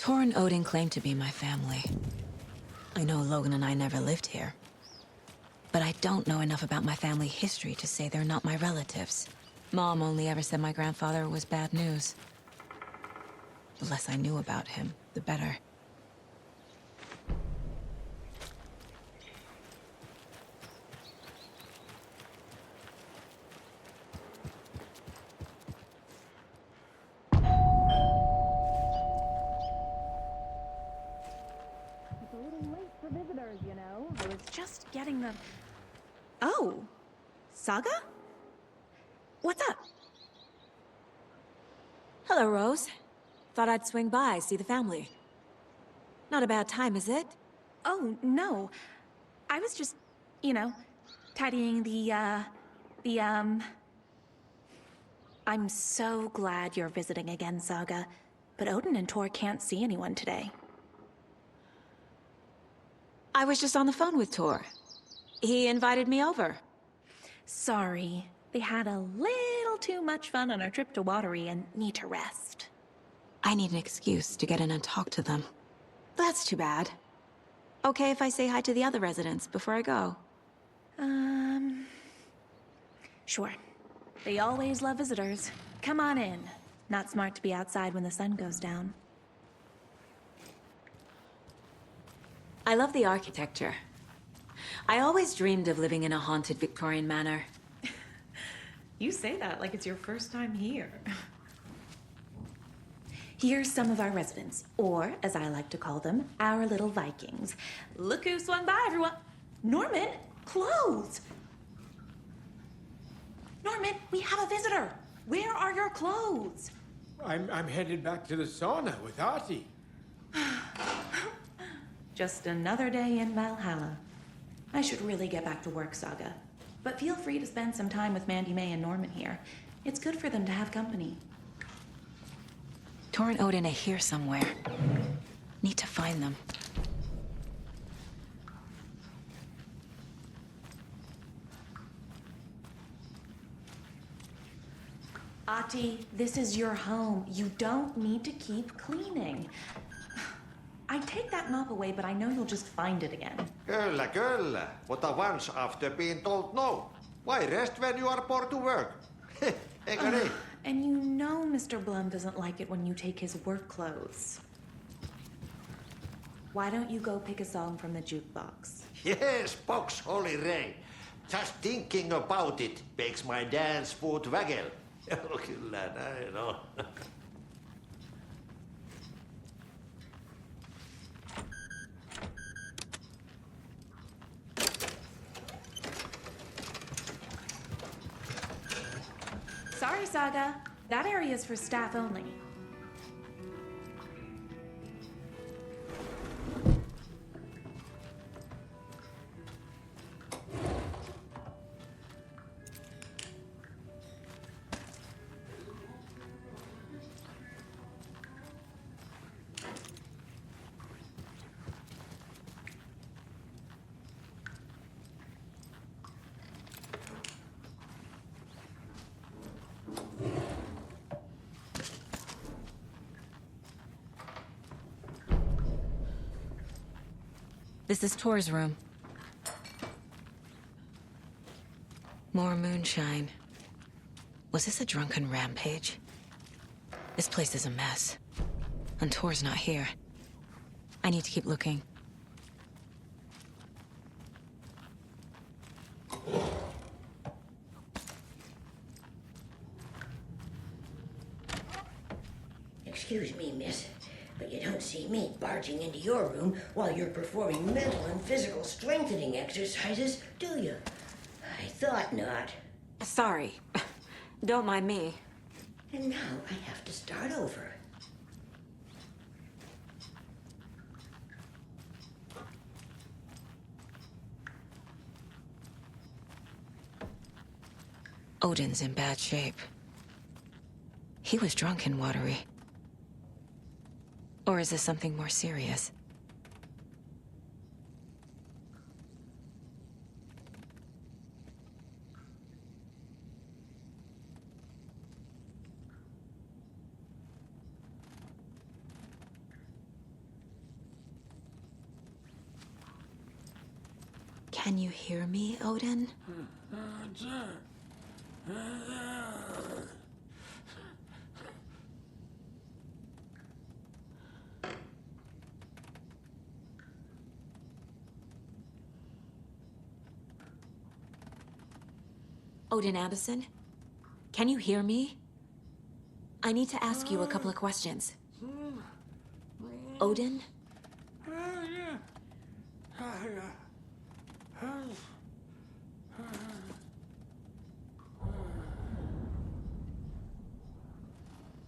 Tor and Odin claim to be my family. I know Logan and I never lived here. But I don't know enough about my family history to say they're not my relatives. Mom only ever said my grandfather was bad news. The less I knew about him, the better. It's a little late for visitors, you know. I was just getting the... Oh, Saga? What's up? Hello, Rose. Thought I'd swing by, see the family. Not a bad time, is it? Oh, no. I was just, you know, tidying I'm so glad you're visiting again, Saga. But Odin and Tor can't see anyone today. I was just on the phone with Tor. He invited me over. Sorry. They had a little too much fun on our trip to Watery and need to rest. I need an excuse to get in and talk to them. That's too bad. Okay if I say hi to the other residents before I go? Sure. They always love visitors. Come on in. Not smart to be outside when the sun goes down. I love the architecture. I always dreamed of living in a haunted Victorian manor. You say that like it's your first time here. Here's some of our residents, or as I like to call them, our little Vikings. Look who swung by, everyone. Norman, clothes. Norman, we have a visitor. Where are your clothes? I'm headed back to the sauna with Artie. Just another day in Valhalla. I should really get back to work, Saga. But feel free to spend some time with Mandy May and Norman here. It's good for them to have company. Tor and Odin are here somewhere. Need to find them. Ati, this is your home. You don't need to keep cleaning. I'd take that mop away, but I know you'll just find it again. Kyllä, kyllä. But once after being told no. Why rest when you are bored to work? Eikö niin? And you know Mr. Blum doesn't like it when you take his work clothes. Why don't you go pick a song from the jukebox? Yes, box Holy Ray. Just thinking about it makes my dance foot waggle. Kyllä näin on. Sorry, Saga. That area is for staff only. This is Tor's room. More moonshine. Was this a drunken rampage? This place is a mess. And Tor's not here. I need to keep looking. Excuse me, miss, but you don't see me barging into your room while you're performing mental and physical strengthening exercises, do you? I thought not. Sorry. Don't mind me. And now I have to start over. Odin's in bad shape. He was drunk in Watery. Or is this something more serious? Can you hear me, Odin? Odin Anderson? Can you hear me? I need to ask you a couple of questions. Odin?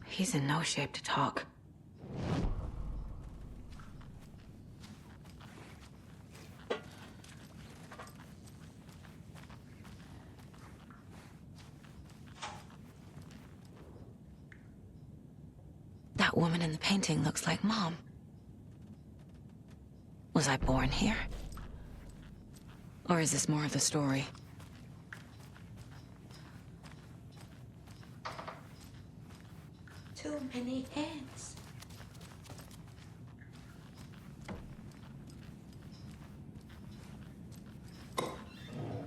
He's in no shape to talk. That woman in the painting looks like Mom. Was I born here? Or is this more of the story? Too many hands.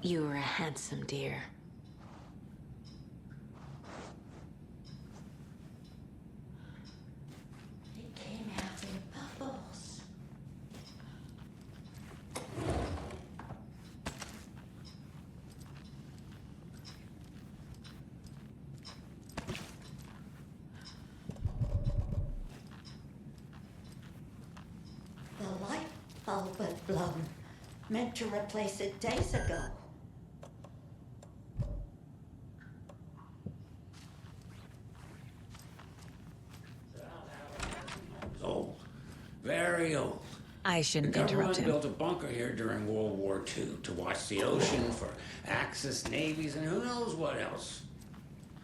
You were a handsome deer. It came out in bubbles. The light bulb had blown. Meant to replace it days ago. Old. Very old. I The shouldn't interrupt government him. built a bunker here during World War II to watch the ocean for Axis navies and who knows what else.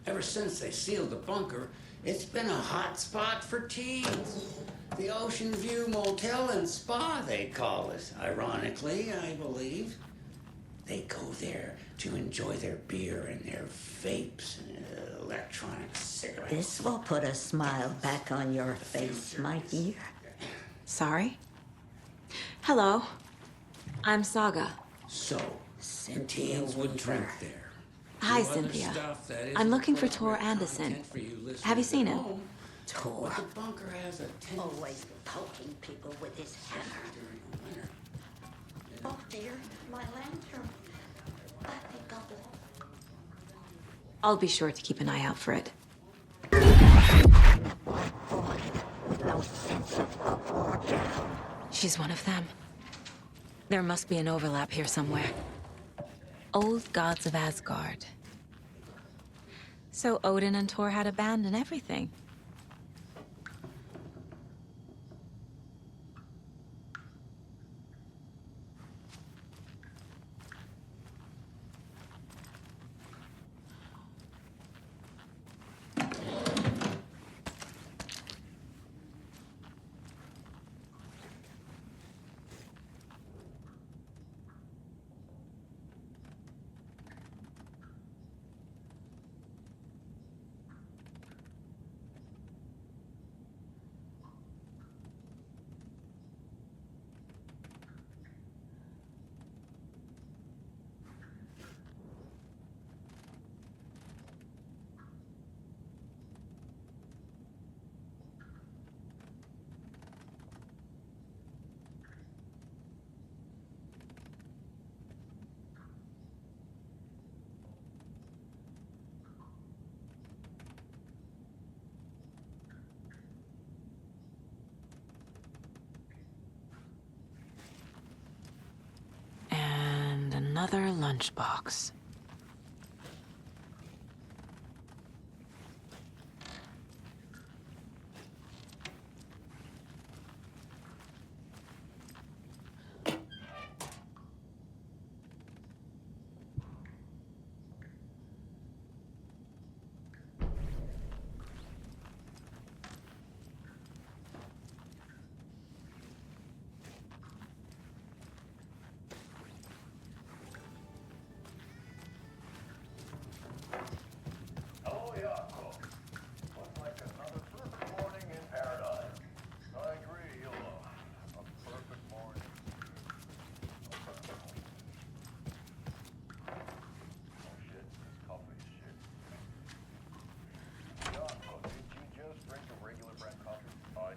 Ever since they sealed the bunker, it's been a hot spot for teens. The Ocean View Motel and Spa, they call it. Ironically, I believe. They go there to enjoy their beer and their vapes and electronic cigarettes. This will put a smile back on your face, my dear. Sorry? Hello. I'm Saga. So, Cynthia teens would drink Weaver. there. Hi, Do other Cynthia. stuff that I'm isn't looking for Tor appropriate Anderson. content for you listeners Have you seen at him? home. Tor. But the bunker has a tendency Always poking people with his hammer. during the winter. Oh dear, my lantern. I think I'll be sure to keep an eye out for it. no sense of up or down. She's one of them. There must be an overlap here somewhere. Old gods of Asgard. So Odin and Tor had a band and everything. And another lunchbox.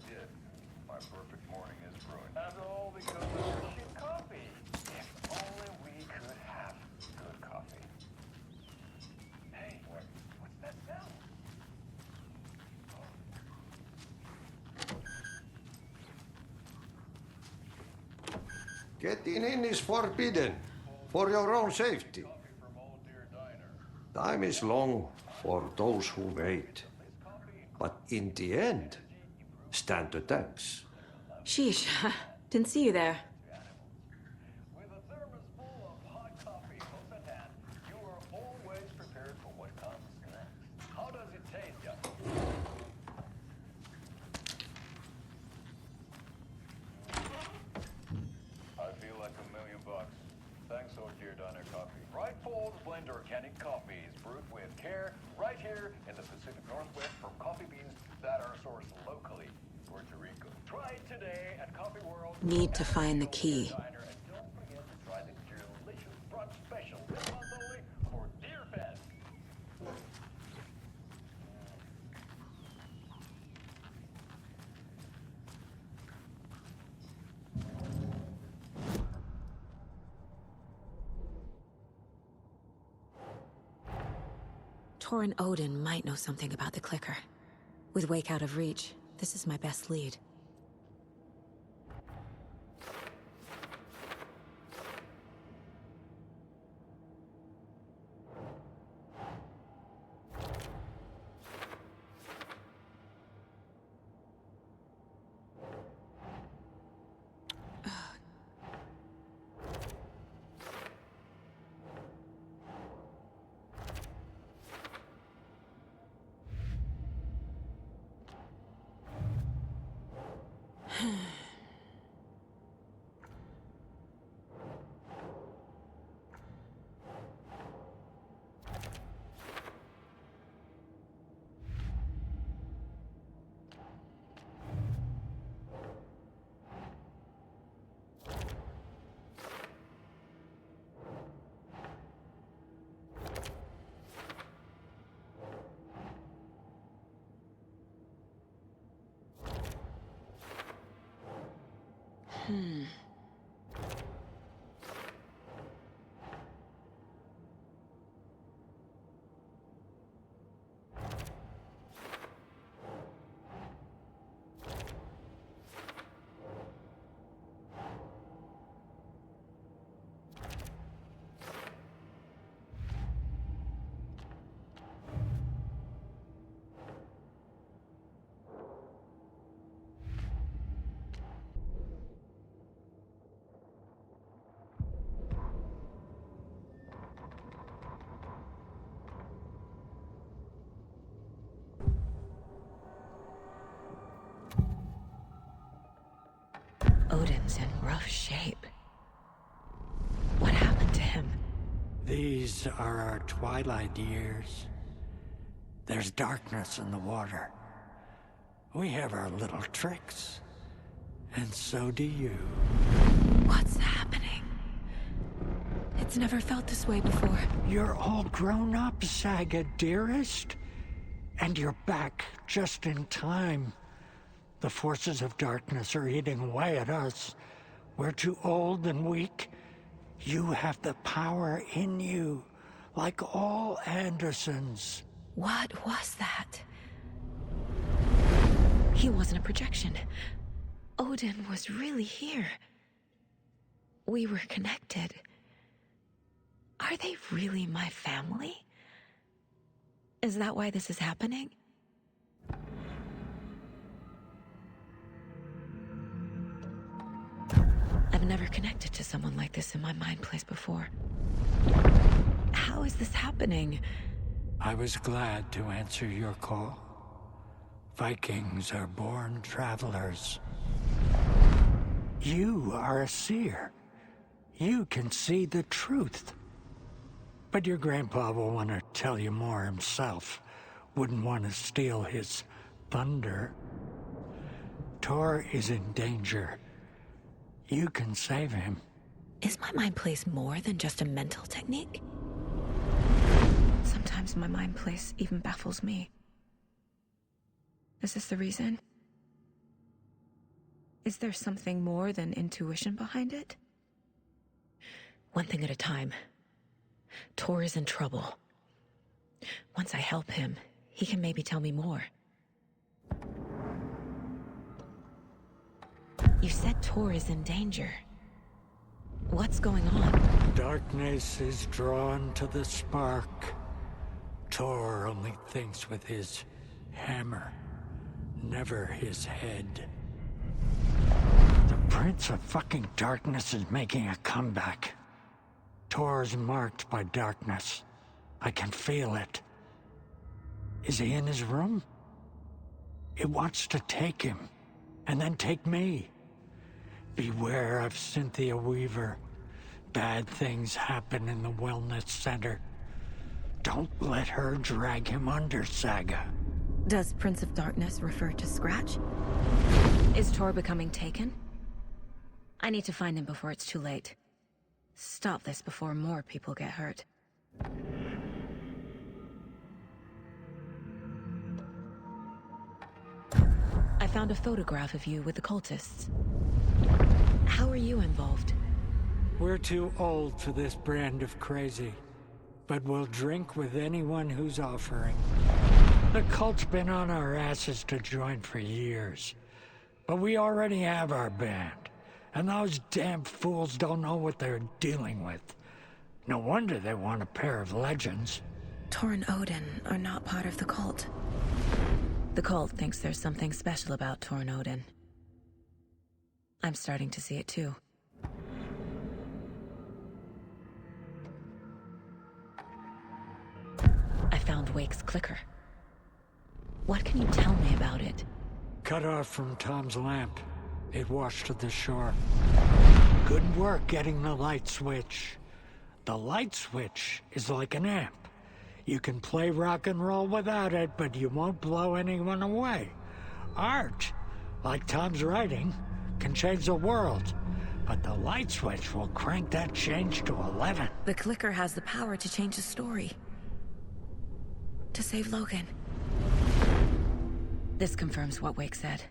did. My perfect morning is brewing. And all because of your shit coffee. If only we could have good coffee. Hey, what's that sound? Getting in is forbidden, for your own safety. Time is long for those who wait. But in the end, stand the thanks. Sheesh, didn't see you there. With a thermos full of hot coffee close at hand, you are always prepared for what comes next. How does it taste, ya? I feel like $1,000,000. Thanks, Oh Dear Diner Coffee. Right Falls Blend Organic Coffee is brewed with care right here in the Pacific Northwest from coffee beans that are sourced locally in Puerto Rico. Try it today at Coffee World. Need to find the key. Diner, and don't forget to try the delicious brunch special this month only for Deer Fest. Torin Odin might know something about the clicker. With Wake out of reach, this is my best lead. Odin's in rough shape. What happened to him? These are our twilight years. There's darkness in the water. We have our little tricks. And so do you. What's happening? It's never felt this way before. You're all grown up, Saga, dearest. And you're back just in time. The forces of darkness are eating away at us. We're too old and weak. You have the power in you, like all Andersons. What was that? He wasn't a projection. Odin was really here. We were connected. Are they really my family? Is that why this is happening? I've never connected to someone like this in my mind place before. How is this happening? I was glad to answer your call. Vikings are born travelers. You are a seer. You can see the truth. But your grandpa will want to tell you more himself. Wouldn't want to steal his thunder. Tor is in danger. You can save him. Is my mind place more than just a mental technique? Sometimes my mind place even baffles me. Is this the reason? Is there something more than intuition behind it? One thing at a time. Tor is in trouble. Once I help him, he can maybe tell me more. You said Tor is in danger. What's going on? Darkness is drawn to the spark. Tor only thinks with his hammer, never his head. The Prince of fucking Darkness is making a comeback. Tor's marked by darkness. I can feel it. Is he in his room? It wants to take him, and then take me. Beware of Cynthia Weaver. Bad things happen in the wellness center. Don't let her drag him under, Saga. Does Prince of Darkness refer to Scratch? Is Tor becoming taken? I need to find him before it's too late. Stop this before more people get hurt. I found a photograph of you with the cultists. How are you involved? We're too old for this brand of crazy, but we'll drink with anyone who's offering. The cult's been on our asses to join for years, but we already have our band, and those damn fools don't know what they're dealing with. No wonder they want a pair of legends. Tor and Odin are not part of the cult. The cult thinks there's something special about Tor and Odin. I'm starting to see it too. I found Wake's clicker. What can you tell me about it? Cut off from Tom's lamp. It washed to the shore. Good work getting the light switch. The light switch is like an amp. You can play rock and roll without it, but you won't blow anyone away. Art, like Tom's writing, can change the world, but the light switch will crank that change to 11. The clicker has the power to change the story. To save Logan. This confirms what Wake said.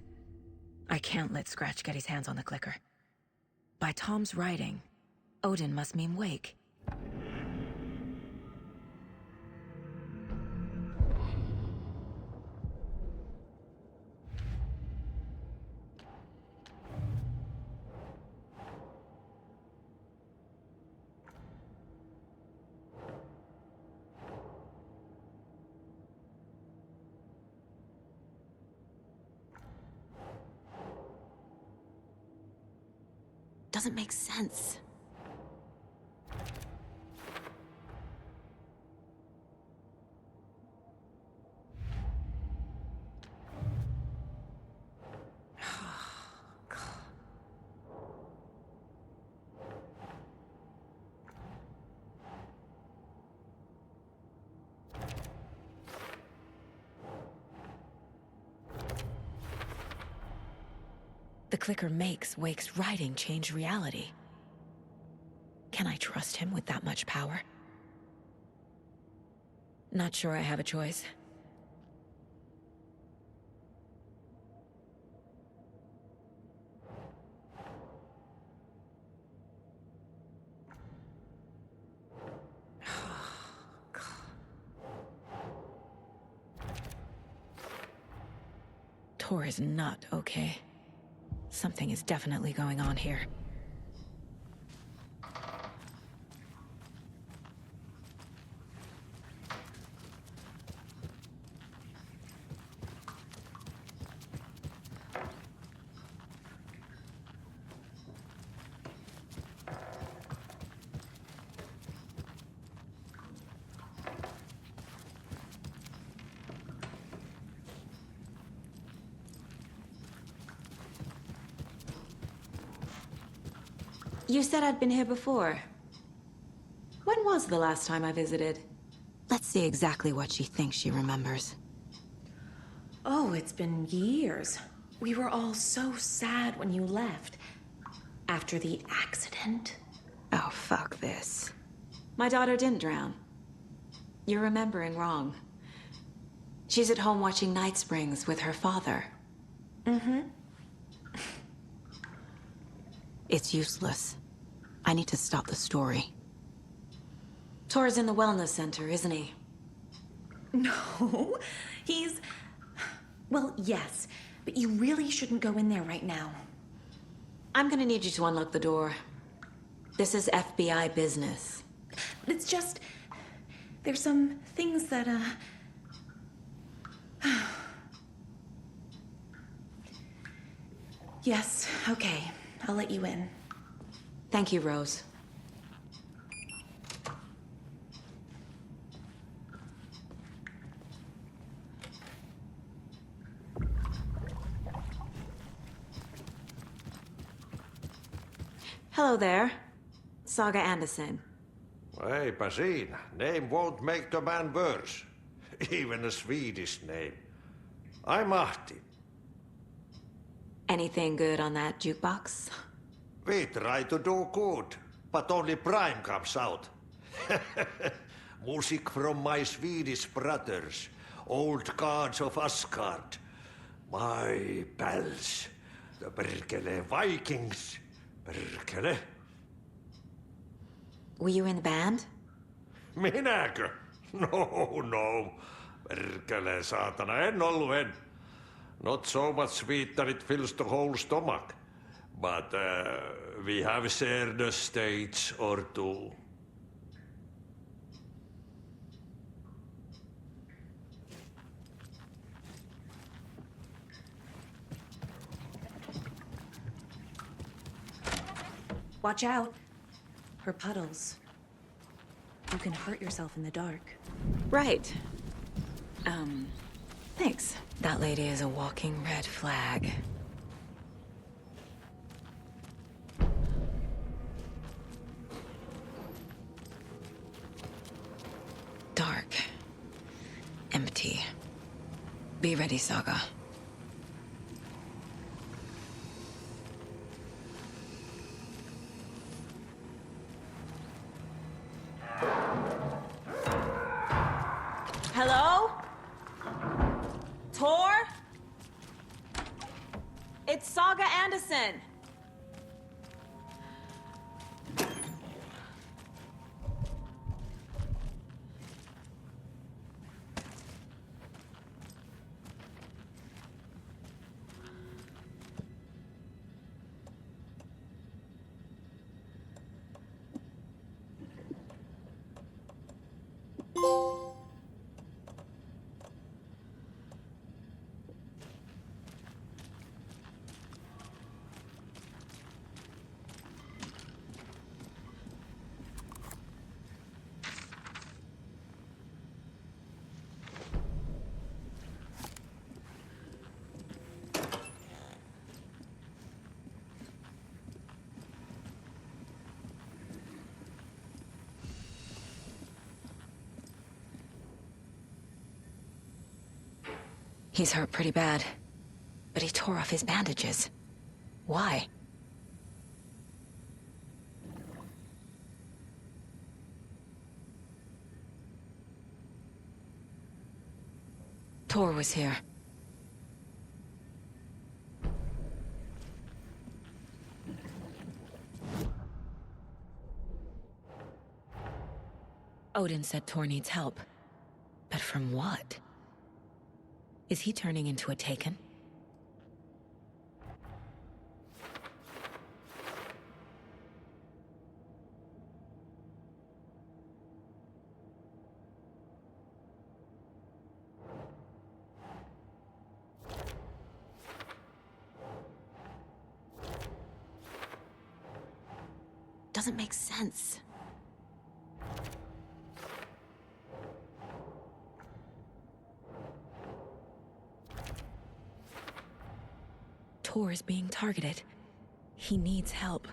I can't let Scratch get his hands on the clicker. By Tom's writing, Odin must mean Wake. Doesn't make sense. The clicker makes Wake's writing change reality. Can I trust him with that much power? Not sure I have a choice. Tor is not okay. Something is definitely going on here. You said I'd been here before. When was the last time I visited? Let's see exactly what she thinks she remembers. Oh, it's been years. We were all so sad when you left. After the accident. Oh, fuck this. My daughter didn't drown. You're remembering wrong. She's at home watching Night Springs with her father. Mm-hmm. It's useless. I need to stop the story. Tor's in the wellness center, isn't he? No, he's... Well, yes, but you really shouldn't go in there right now. I'm gonna need you to unlock the door. This is FBI business. It's just... There's some things that, Yes, okay. I'll let you in. Thank you, Rose. Hello there. Saga Anderson. Eipä siinä. Name won't make the man worse. Even a Swedish name. I'm Ahti. Anything good on that jukebox? We try to do good, but only Prime comes out. Music from my Swedish brothers, old gods of Asgard. My pals, the perkele Vikings. Perkele. Were you in the band? Minäkö? No. Perkele saatana, en ollut en. Not so much sweet that it fills the whole stomach. But we have shared a stage or two. Watch out. Her puddles. You can hurt yourself in the dark. Right. Thanks. That lady is a walking red flag. Dark. Empty. Be ready, Saga. Hello? Tor? It's Saga Anderson. He's hurt pretty bad, but he tore off his bandages. Why? Tor was here. Odin said Tor needs help. But from what? Is he turning into a Taken? Doesn't make sense. Tor is being targeted. He needs help.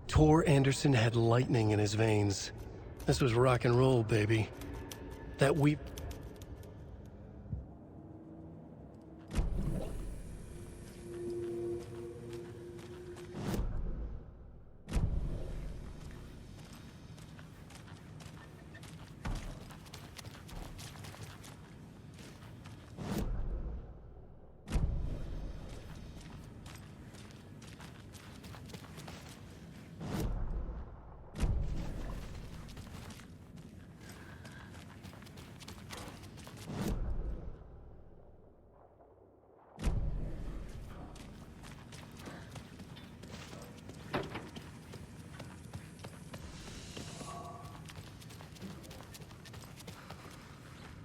Tor Anderson had lightning in his veins. This was rock and roll, baby. That we...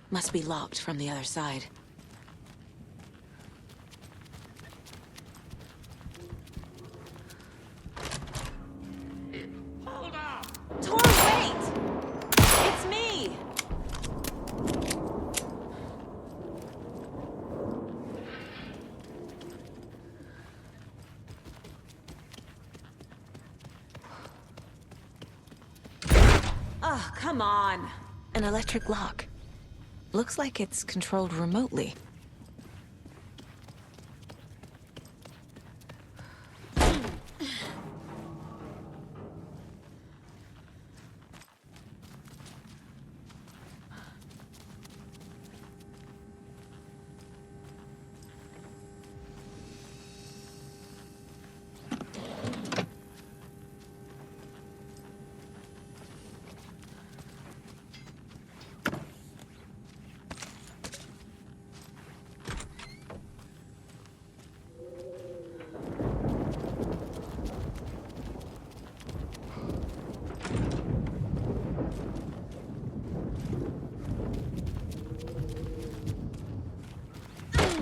Must be locked from the other side. Hold up! Tor, wait! It's me! Oh, come on. An electric lock. Looks like it's controlled remotely.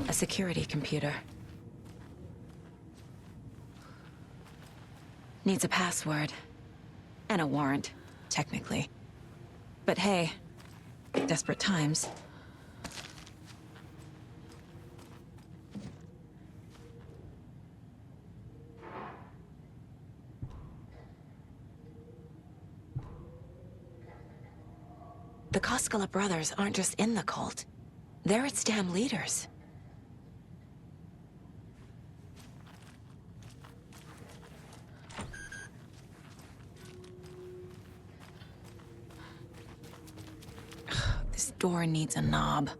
A security computer. Needs a password. And a warrant, technically. But hey, desperate times. The Koskela brothers aren't just in the cult. They're its damn leaders. This door needs a knob.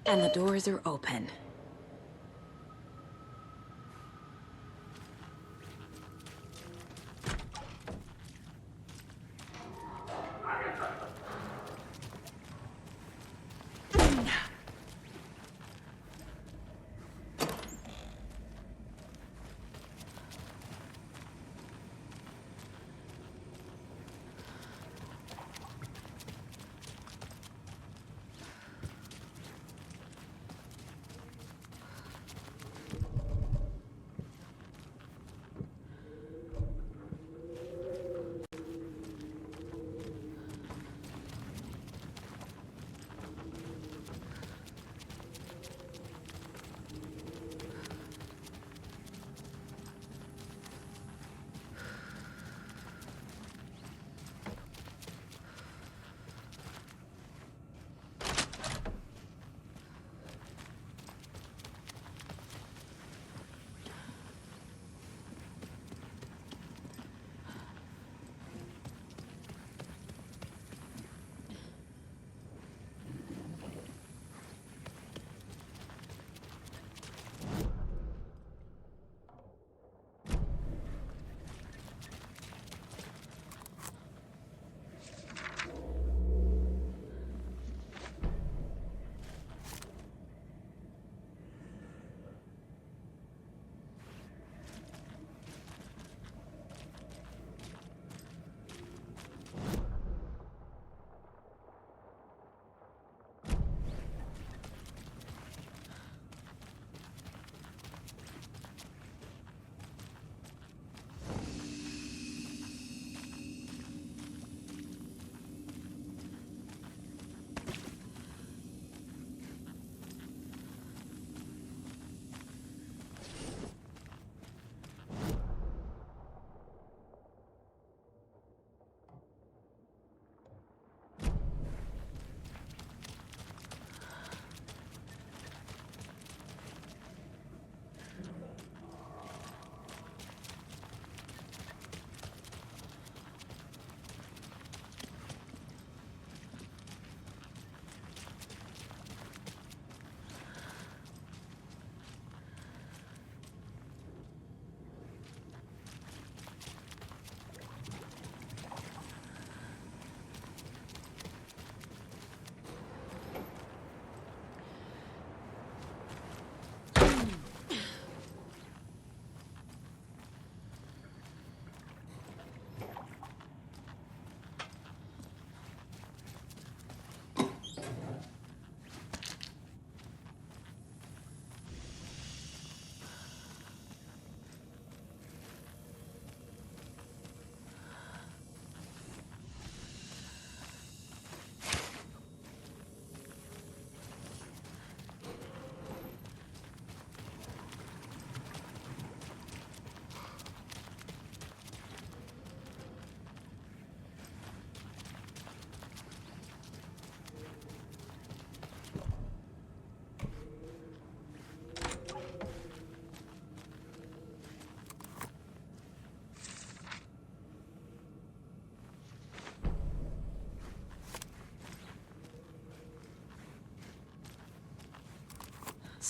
And the doors are open.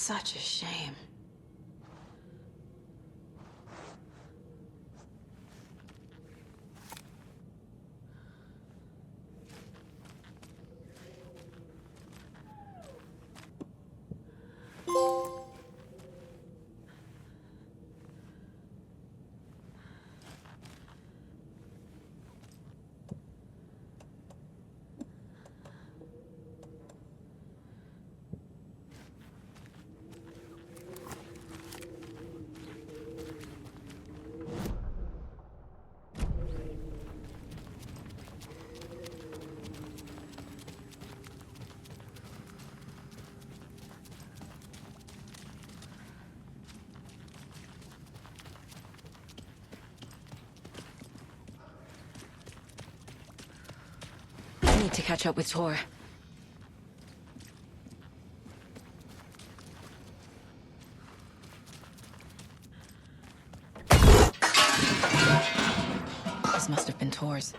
such a shame. I need to catch up with Tor. This must have been Tor's.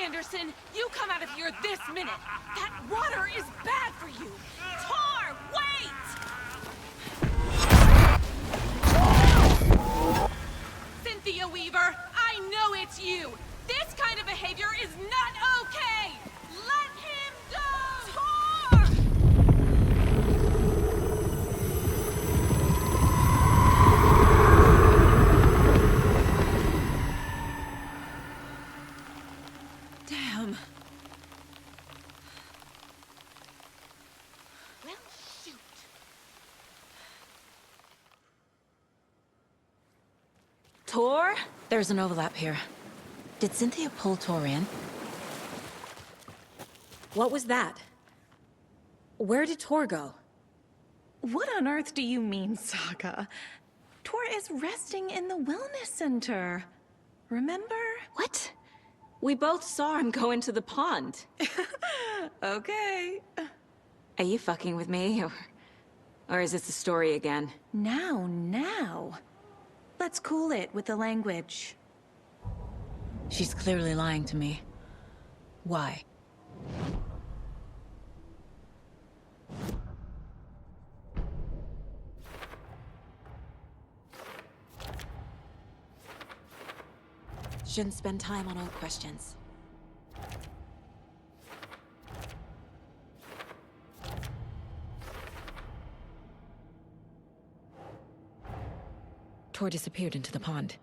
Anderson, you come out of here this minute. That water is bad for you. Tor, wait! Cynthia Weaver, I know it's you. This kind of behavior is not okay. Let him go! Tor! Damn. Well, shoot. Tor? There's an overlap here. Did Cynthia pull Tor in? What was that? Where did Tor go? What on earth do you mean, Saga? Tor is resting in the wellness center. Remember? What? We both saw him go into the pond. Okay. Are you fucking with me, or is this a story again? Now. Let's cool it with the language. She's clearly lying to me. Why? Shouldn't spend time on old questions. Tor disappeared into the pond.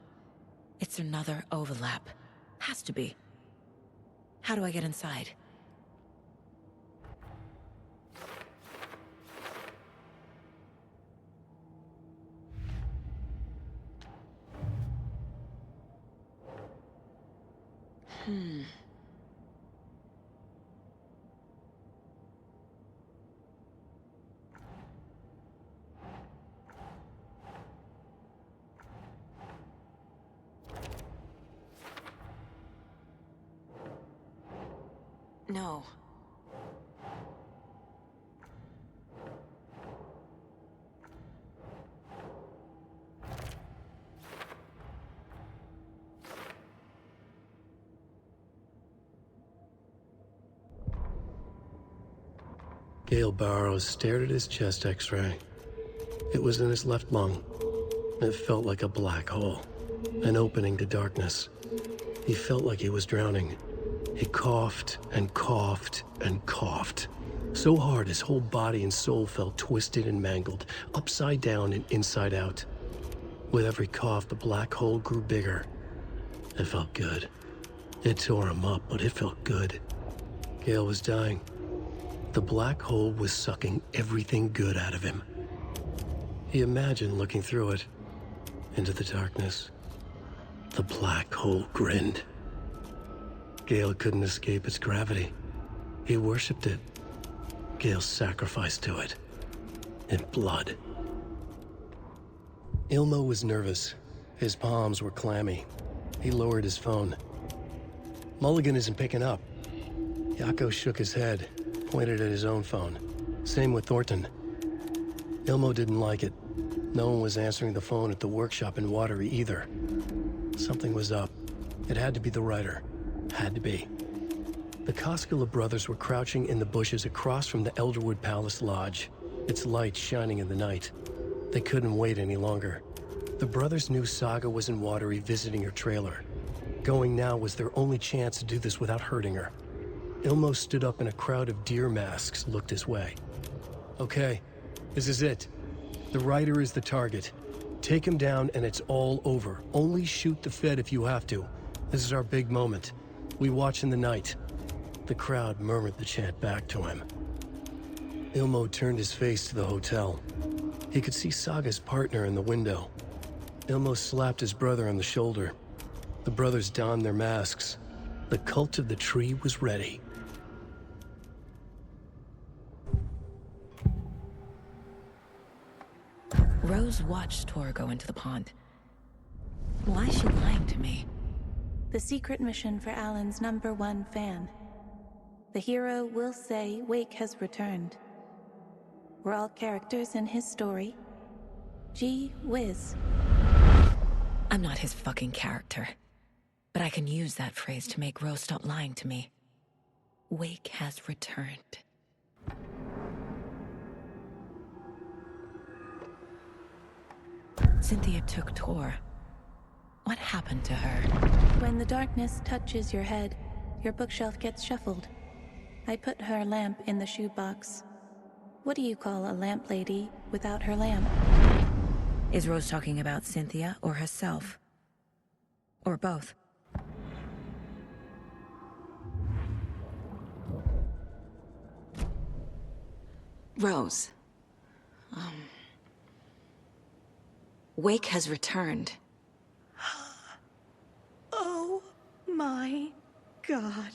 It's another overlap. Has to be. How do I get inside? No. Gale Barrows stared at his chest x-ray. It was in his left lung. It felt like a black hole, an opening to darkness. He felt like he was drowning. He coughed and coughed and coughed. So hard his whole body and soul felt twisted and mangled, upside down and inside out. With every cough, the black hole grew bigger. It felt good. It tore him up, but it felt good. Gale was dying. The black hole was sucking everything good out of him. He imagined looking through it, into the darkness. The black hole grinned. Gale couldn't escape its gravity. He worshipped it. Gale sacrificed to it. In blood. Ilmo was nervous. His palms were clammy. He lowered his phone. Mulligan isn't picking up. Yako shook his head, pointed at his own phone. Same with Thornton. Ilmo didn't like it. No one was answering the phone at the workshop in Watery either. Something was up. It had to be the writer. Had to be. The Koskela brothers were crouching in the bushes across from the Elderwood Palace Lodge, its light shining in the night. They couldn't wait any longer. The brothers knew Saga was in Watery visiting her trailer. Going now was their only chance to do this without hurting her. Ilmo stood up and a crowd of deer masks looked his way. Okay, this is it. The writer is the target. Take him down and it's all over. Only shoot the Fed if you have to. This is our big moment. We watch in the night. The crowd murmured the chant back to him. Ilmo turned his face to the hotel. He could see Saga's partner in the window. Ilmo slapped his brother on the shoulder. The brothers donned their masks. The cult of the tree was ready. Rose watched Tor go into the pond. Why is she lying to me? The secret mission for Alan's #1 fan. The hero will say Wake has returned. We're all characters in his story. Gee whiz. I'm not his fucking character. But I can use that phrase to make Rose stop lying to me. Wake has returned. Cynthia took Tor. What happened to her? When the darkness touches your head, your bookshelf gets shuffled. I put her lamp in the shoebox. What do you call a lamp lady without her lamp? Is Rose talking about Cynthia or herself? Or both? Rose. Wake has returned. Oh my God.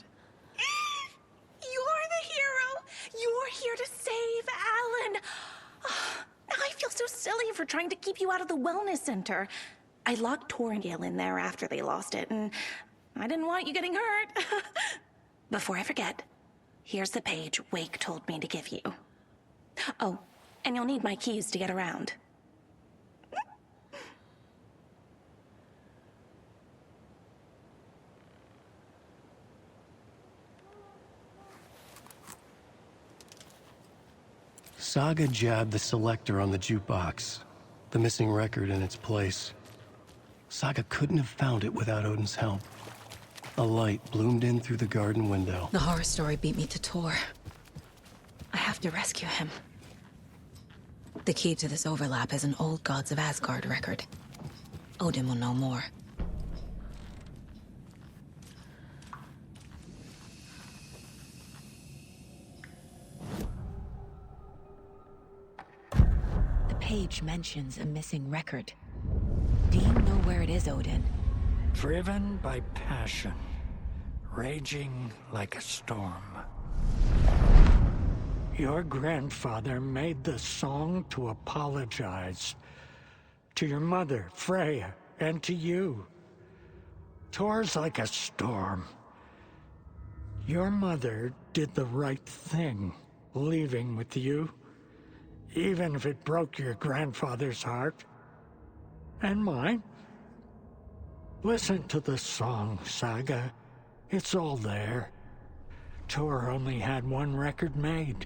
You're the hero! You're here to save Alan! I feel so silly for trying to keep you out of the wellness center. I locked Tor and Gale in there after they lost it, and I didn't want you getting hurt. Before I forget, here's the page Wake told me to give you. Oh, and you'll need my keys to get around. Saga jabbed the selector on the jukebox, the missing record in its place. Saga couldn't have found it without Odin's help. A light bloomed in through the garden window. The horror story beat me to Tor. I have to rescue him. The key to this overlap is an old Gods of Asgard record. Odin will know more. The page mentions a missing record. Do you know where it is, Odin? Driven by passion, raging like a storm. Your grandfather made the song to apologize. To your mother, Freya, and to you. Tor's like a storm. Your mother did the right thing, leaving with you, even if it broke your grandfather's heart. And mine. Listen to the song, Saga. It's all there. Tor only had one record made.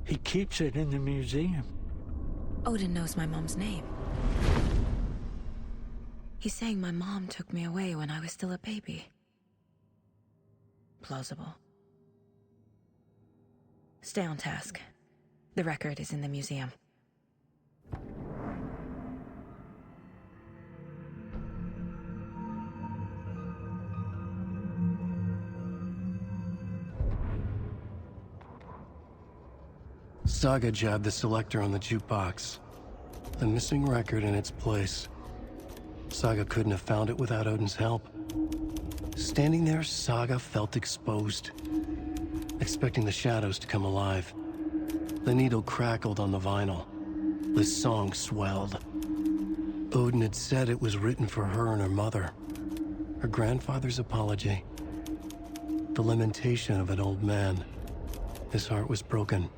He keeps it in the museum. Odin knows my mom's name. He's saying my mom took me away when I was still a baby. Plausible. Stay on task. The record is in the museum. Saga jabbed the selector on the jukebox. The missing record in its place. Saga couldn't have found it without Odin's help. Standing there, Saga felt exposed, expecting the shadows to come alive. The needle crackled on the vinyl. The song swelled. Odin had said it was written for her and her mother. Her grandfather's apology. The lamentation of an old man. His heart was broken,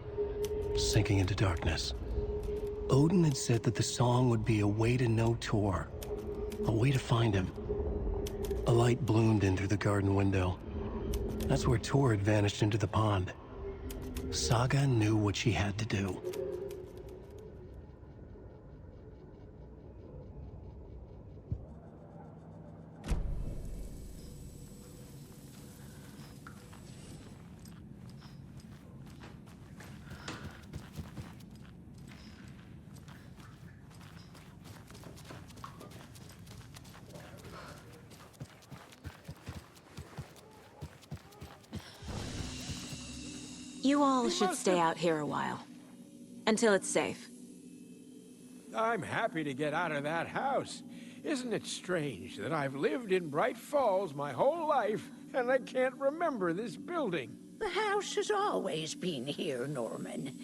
sinking into darkness. Odin had said that the song would be a way to know Tor, a way to find him. A light bloomed in through the garden window. That's where Tor had vanished into the pond. Saga knew what she had to do. You all should stay out here a while. Until it's safe. I'm happy to get out of that house. Isn't it strange that I've lived in Bright Falls my whole life, and I can't remember this building? The house has always been here, Norman.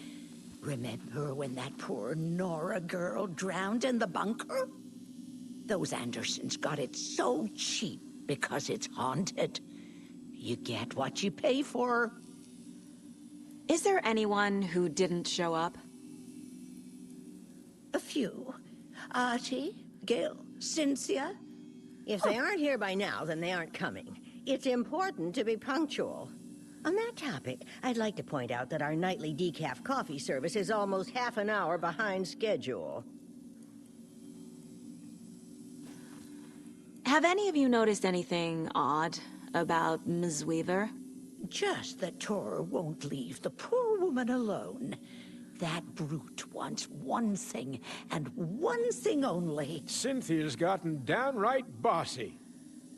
Remember when that poor Nora girl drowned in the bunker? Those Andersons got it so cheap because it's haunted. You get what you pay for. Is there anyone who didn't show up? A few. Artie, Gil, Cynthia. If they aren't here by now, then they aren't coming. It's important to be punctual. On that topic, I'd like to point out that our nightly decaf coffee service is almost half an hour behind schedule. Have any of you noticed anything odd about Ms. Weaver? Just that Tor won't leave the poor woman alone. That brute wants one thing, and one thing only. Cynthia's gotten downright bossy.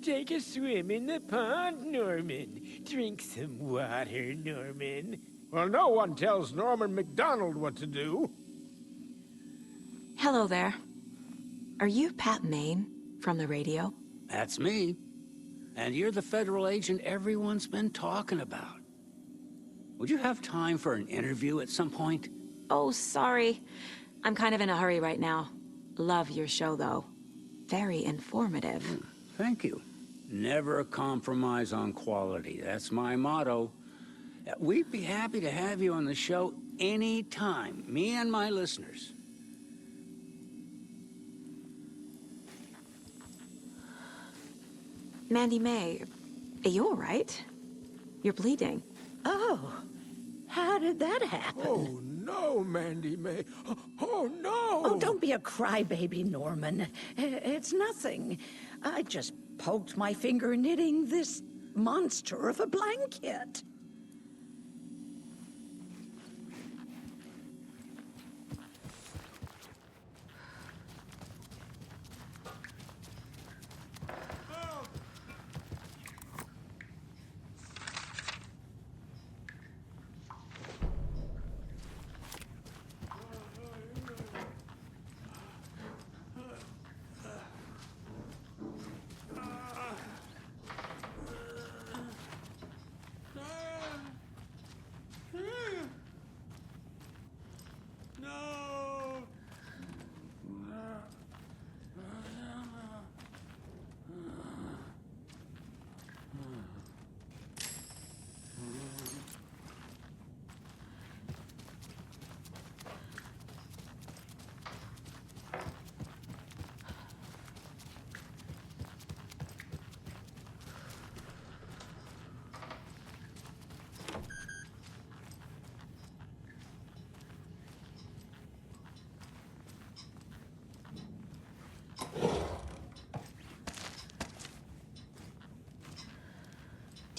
Take a swim in the pond, Norman. Drink some water, Norman. Well, no one tells Norman MacDonald what to do. Hello there. Are you Pat Maine from the radio? That's me. And you're the federal agent everyone's been talking about. Would you have time for an interview at some point? Oh, sorry. I'm kind of in a hurry right now. Love your show, though. Very informative. Thank you. Never compromise on quality. That's my motto. We'd be happy to have you on the show anytime, me and my listeners. Mandy May, are you all right? You're bleeding. Oh, how did that happen? Oh, no, Mandy May. Oh, no! Oh, don't be a crybaby, Norman. It's nothing. I just poked my finger knitting this monster of a blanket.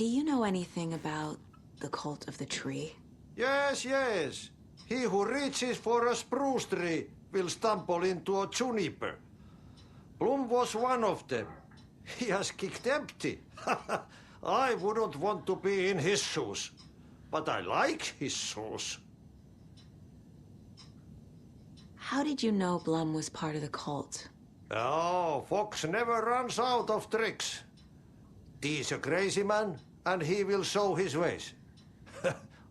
Do you know anything about the cult of the tree? Yes, yes. He who reaches for a spruce tree will stumble into a juniper. Bloom was one of them. He has kicked empty. I wouldn't want to be in his shoes. But I like his shoes. How did you know Blum was part of the cult? Oh, Fox never runs out of tricks. He's a crazy man, and he will show his ways.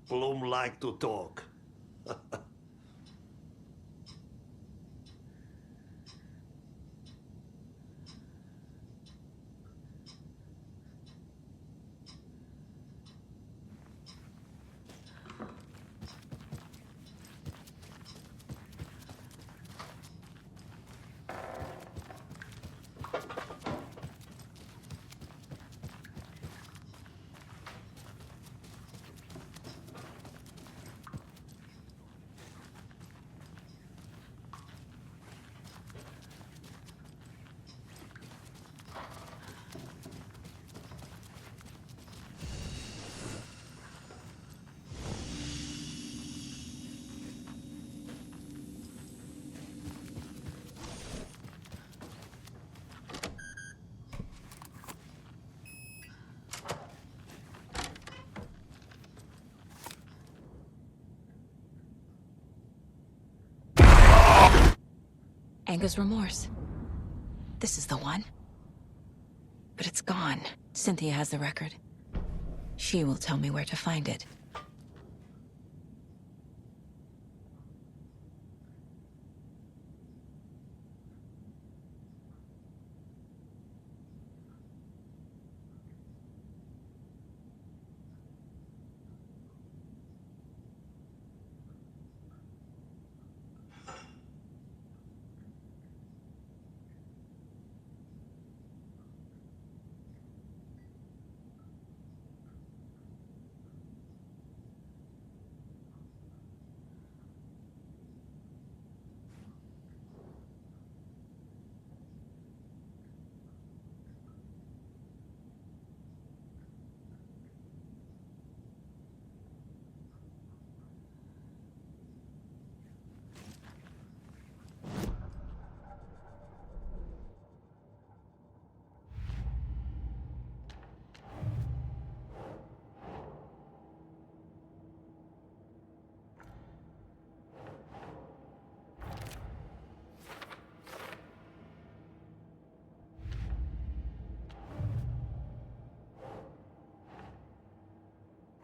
Bloom like to talk. Anger's remorse. This is the one. But it's gone. Cynthia has the record. She will tell me where to find it.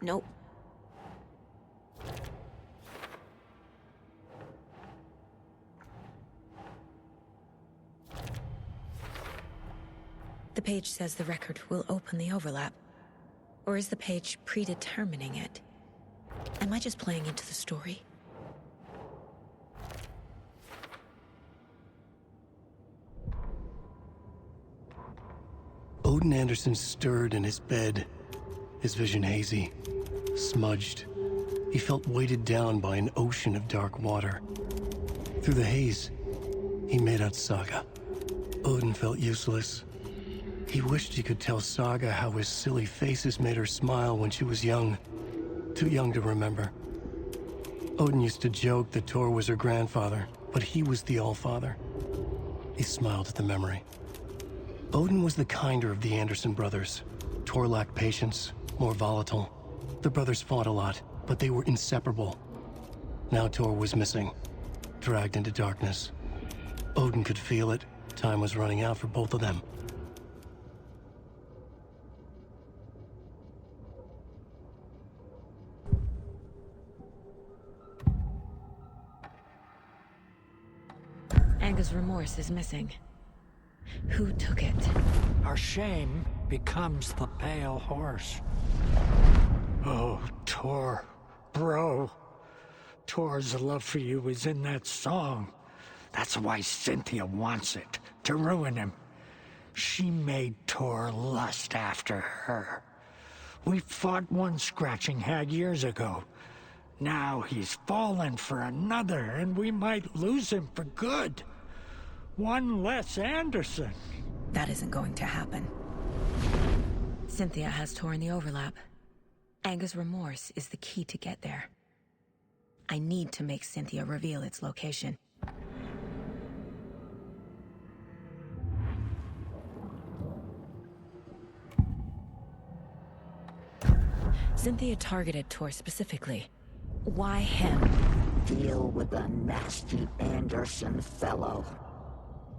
Nope. The page says the record will open the overlap. Or is the page predetermining it? Am I just playing into the story? Odin Anderson stirred in his bed, his vision hazy, smudged. He felt weighted down by an ocean of dark water. Through the haze, he made out Saga. Odin felt useless. He wished he could tell Saga how his silly faces made her smile when she was young. Too young to remember. Odin used to joke that Tor was her grandfather, but he was the Allfather. He smiled at the memory. Odin was the kinder of the Anderson brothers. Tor lacked patience, more volatile. The brothers fought a lot, but they were inseparable. Now Tor was missing, dragged into darkness. Odin could feel it. Time was running out for both of them. Anger's remorse is missing. Who took it? Our shame becomes the pale horse. Oh, Tor. Bro. Tor's love for you is in that song. That's why Cynthia wants it, to ruin him. She made Tor lust after her. We fought one scratching hag years ago. Now he's fallen for another, and we might lose him for good. One less Anderson. That isn't going to happen. Cynthia has torn the overlap. Anger's remorse is the key to get there. I need to make Cynthia reveal its location. Cynthia targeted Tor specifically. Why him? Deal with the nasty Anderson fellow.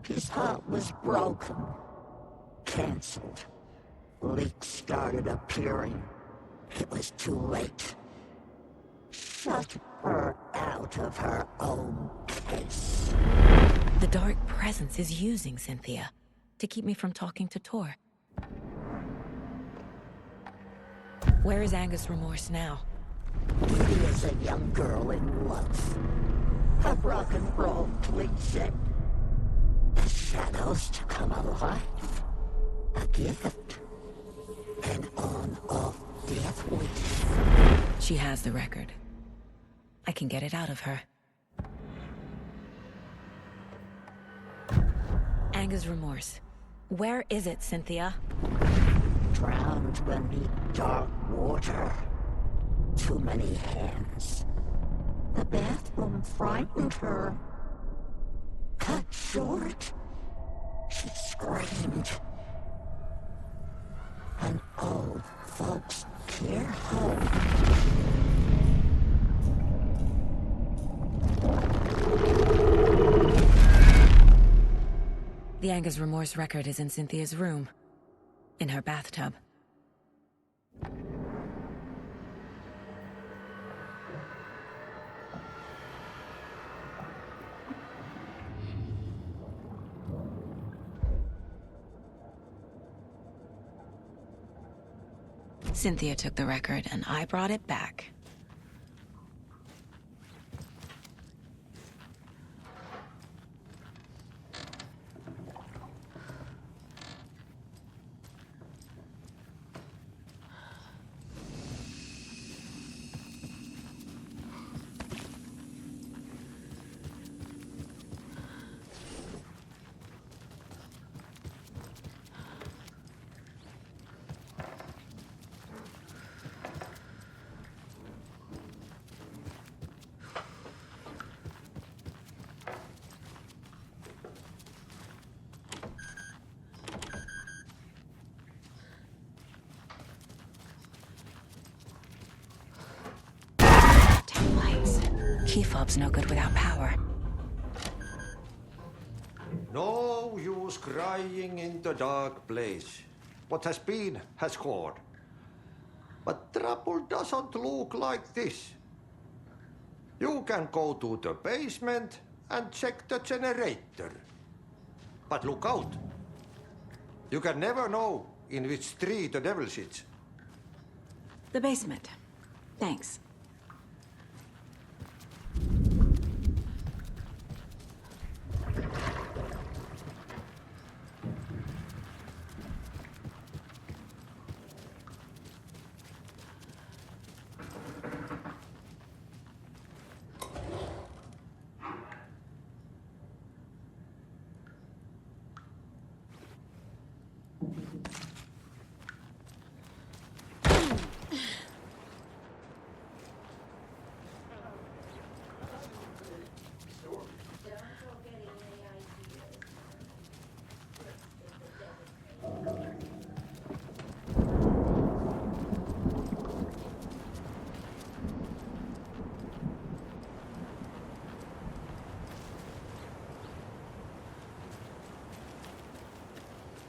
His heart was broken. Cancelled. Leaks started appearing. It was too late. Shut her out of her own case. The Dark Presence is using Cynthia to keep me from talking to Tor. Where is Anger's remorse now? She is a young girl in love. A rock and roll cliche. The shadows to come alive. A gift. An on-off death wish. She has the record. I can get it out of her. Anger's remorse. Where is it, Cynthia? Drowned beneath dark water. Too many hands. The bathroom frightened her. Cut short. She screamed. An old folks' care home. The Anger's remorse record is in Cynthia's room. In her bathtub. Cynthia took the record, and I brought it back. Key fob's no good without power. No use crying in the dark place. What has been has gone. But trouble doesn't look like this. You can go to the basement and check the generator. But look out. You can never know in which tree the devil sits. The basement. Thanks.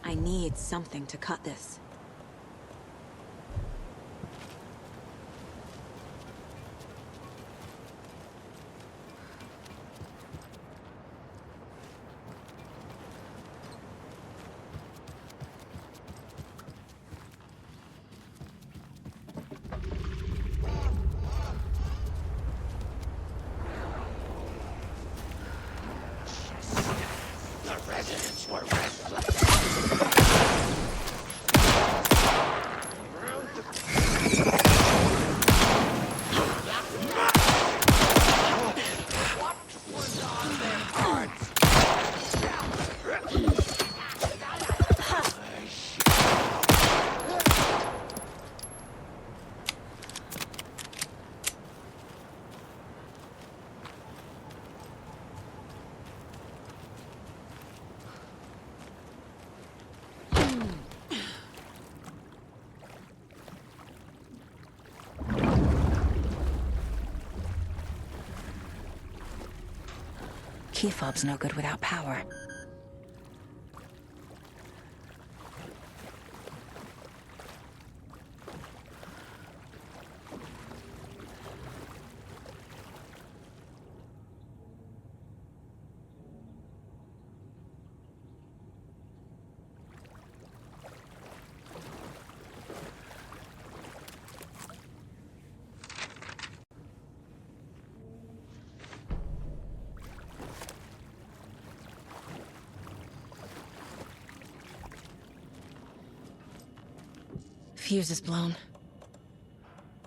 I need something to cut this. The residents were restless. Key fob's no good without power. Fuse is blown.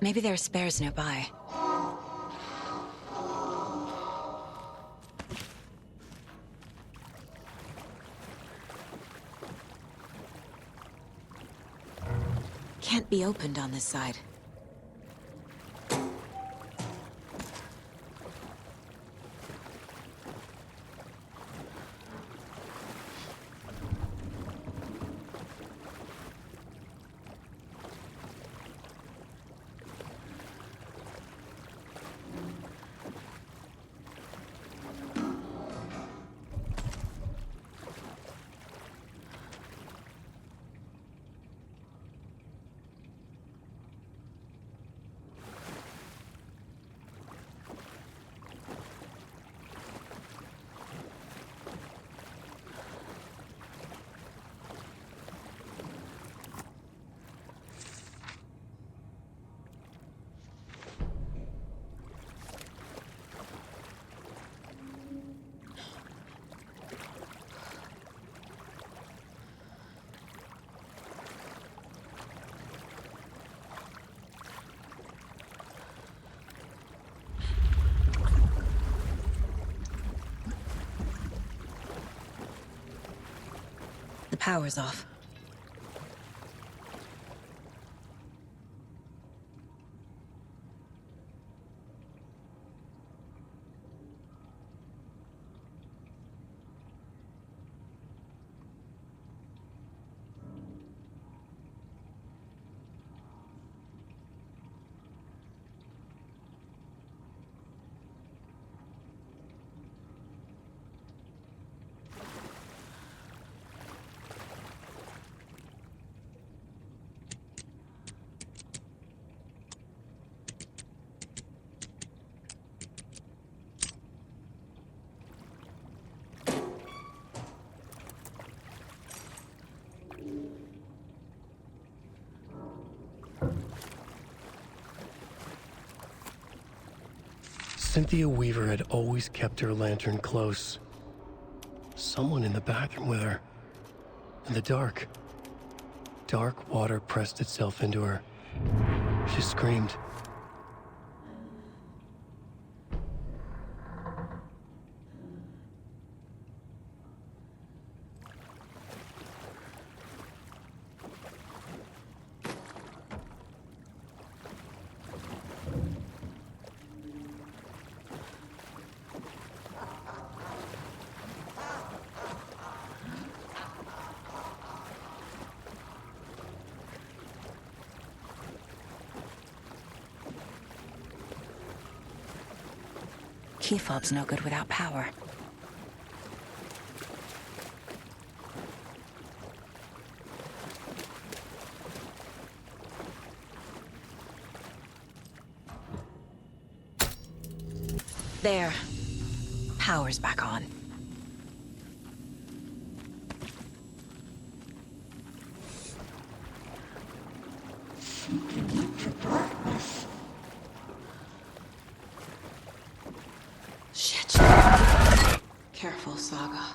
Maybe there are spares nearby. Can't be opened on this side. The power's off. Cynthia Weaver had always kept her lantern close. Someone in the bathroom with her. In the dark. Dark water pressed itself into her. She screamed. Key fob's no good without power. There. Power's back on. Shit. Careful, Saga.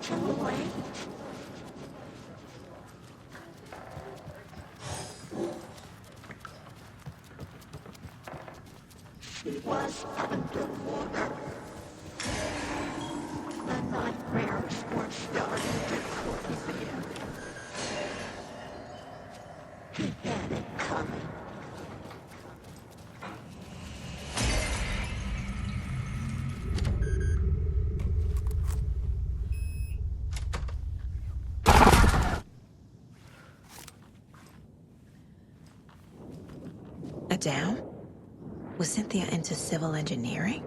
toy. She was underwater. The nightmares were starting to creep in. He had it coming. A dam? Was Cynthia into civil engineering?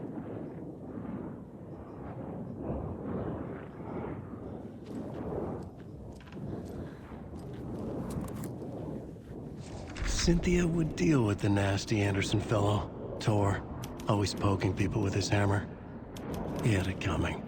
Cynthia would deal with the nasty Anderson fellow, Tor, always poking people with his hammer. He had it coming.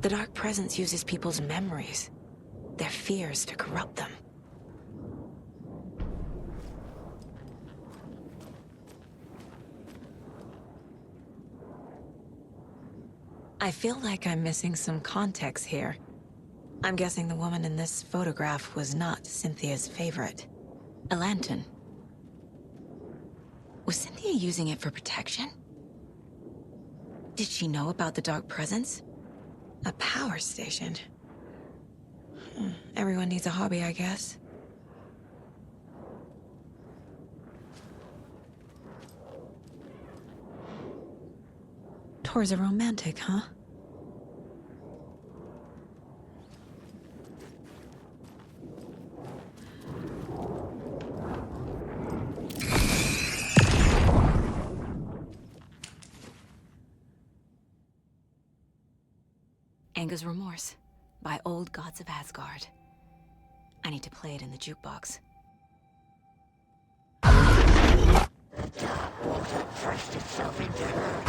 The Dark Presence uses people's memories, their fears to corrupt them. I feel like I'm missing some context here. I'm guessing the woman in this photograph was not Cynthia's favorite. A lantern. Was Cynthia using it for protection? Did she know about the Dark Presence? A power station. Everyone needs a hobby, I guess. Tor's a romantic, huh? Anger's Remorse by Old Gods of Asgard. I need to play it in the jukebox. The dark water thrust itself into her.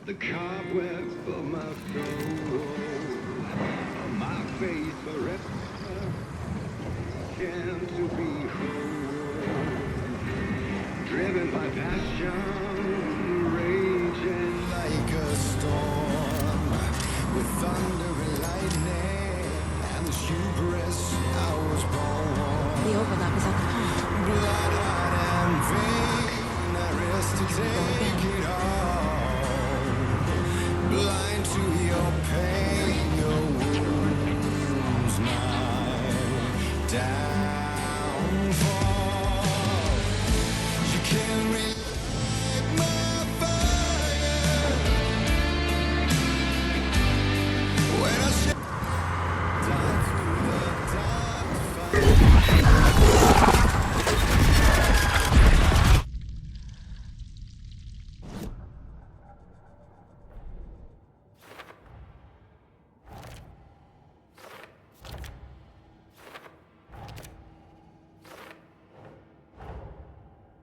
The cobwebs of my soul, my face forever, can't to be whole. Driven by passion, raging like a storm, with thunder and lightning, and the hubris I was born. The overlap is at the pond. Blood, heart, and vein, I risk to take it all. Blind to your pain, your wounds, my downfall. You can relight my fire when I step down through the dark fire.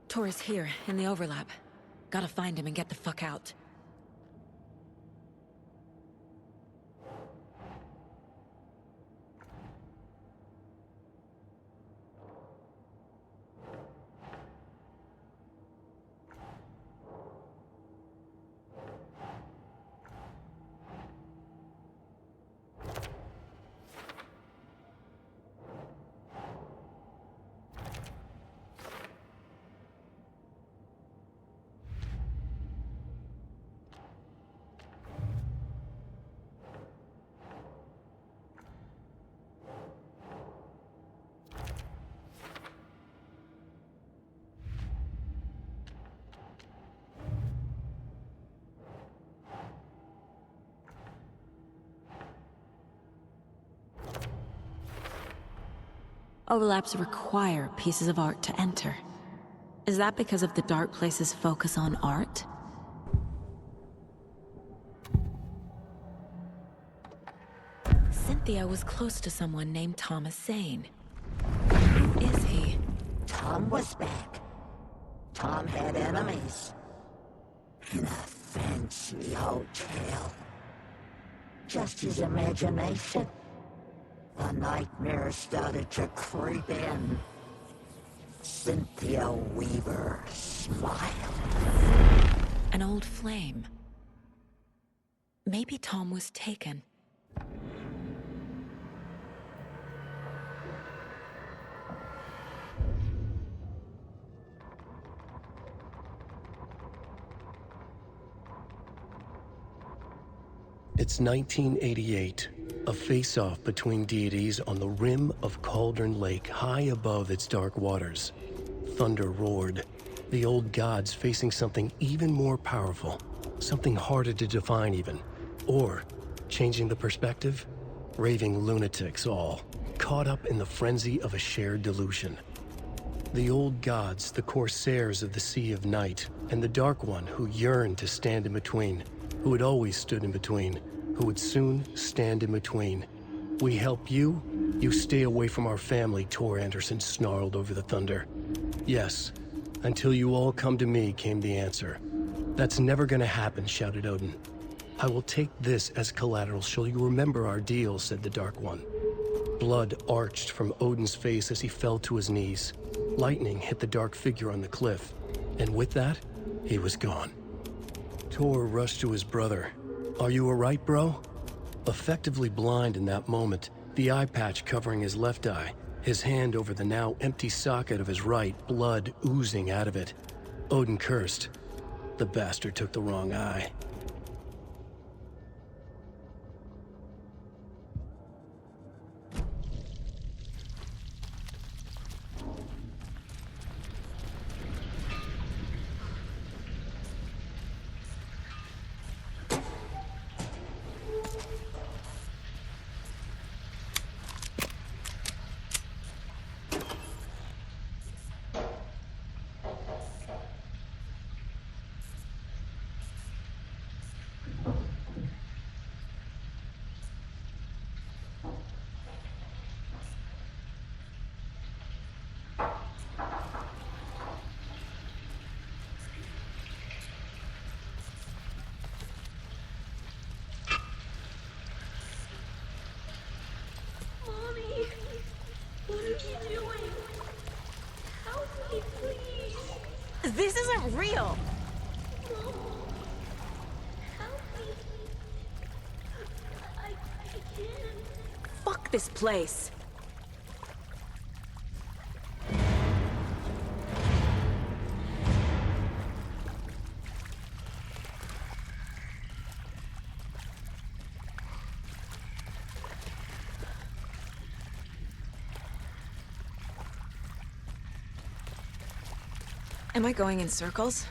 Tor is here, in the overlap. Gotta find him and get the fuck out. Overlaps require pieces of art to enter. Is that because of the Dark Place's focus on art? Cynthia was close to someone named Thomas Zane. Who is he? Tom was back. Tom had enemies. In a fancy hotel. Just his imagination. The nightmare started to creep in. Cynthia Weaver smiled. An old flame. Maybe Tom was taken. It's 1988, a face-off between deities on the rim of Cauldron Lake, high above its dark waters. Thunder roared, the old gods facing something even more powerful, something harder to define even. Or, changing the perspective, raving lunatics all, caught up in the frenzy of a shared delusion. The old gods, the corsairs of the Sea of Night, and the Dark One who yearned to stand in between, who had always stood in between, who would soon stand in between. We help you, you stay away from our family, Tor Anderson snarled over the thunder. Yes, until you all come to me, came the answer. That's never gonna happen, shouted Odin. I will take this as collateral, shall you remember our deal, said the Dark One. Blood arched from Odin's face as he fell to his knees. Lightning hit the dark figure on the cliff, and with that, he was gone. Tor rushed to his brother. Are you alright, bro? Effectively blind in that moment, the eye patch covering his left eye, his hand over the now empty socket of his right, blood oozing out of it. Odin cursed. The bastard took the wrong eye. This isn't real! Fuck this place! Am I going in circles?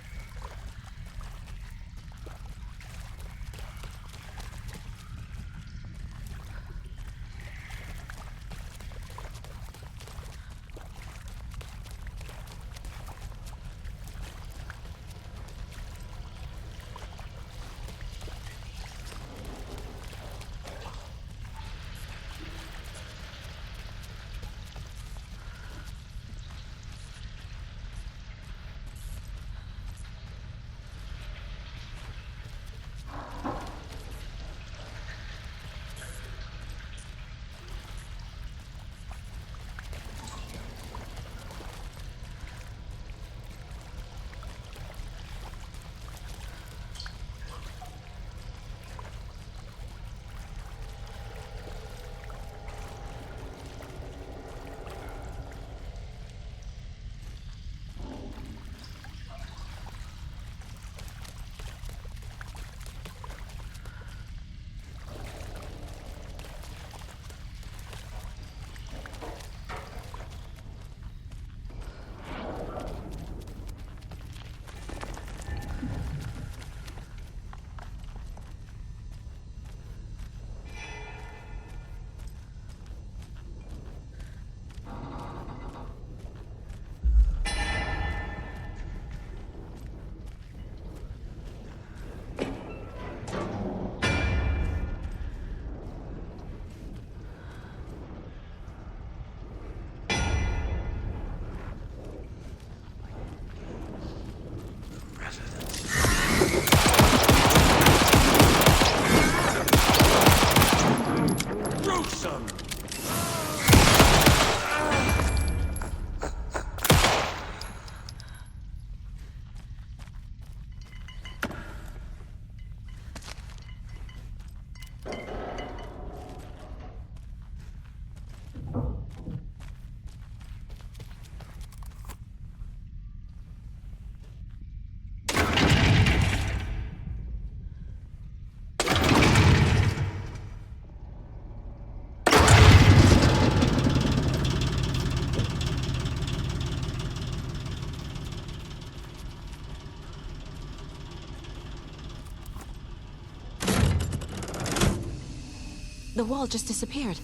The wall just disappeared.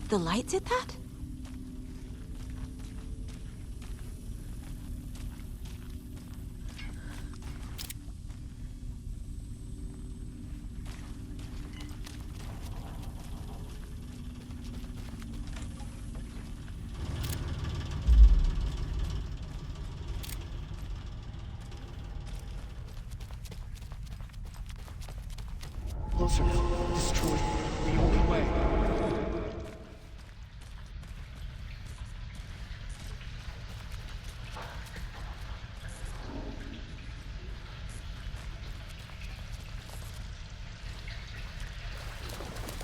The light did that? Closer. Destroy. The only way.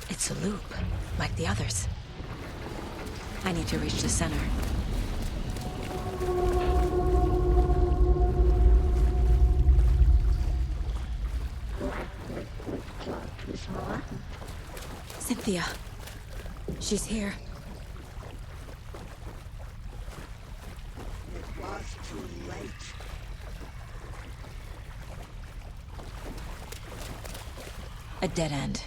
It's a loop, like the others. I need to reach the center. Cynthia. She's here. It was too late. A dead end.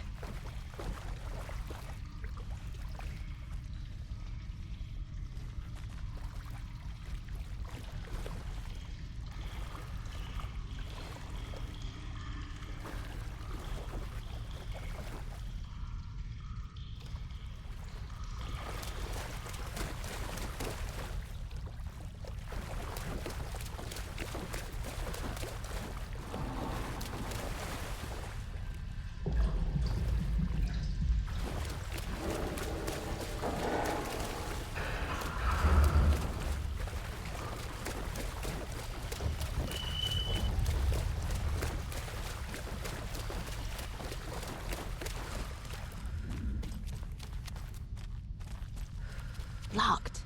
Locked.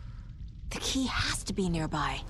The key has to be nearby.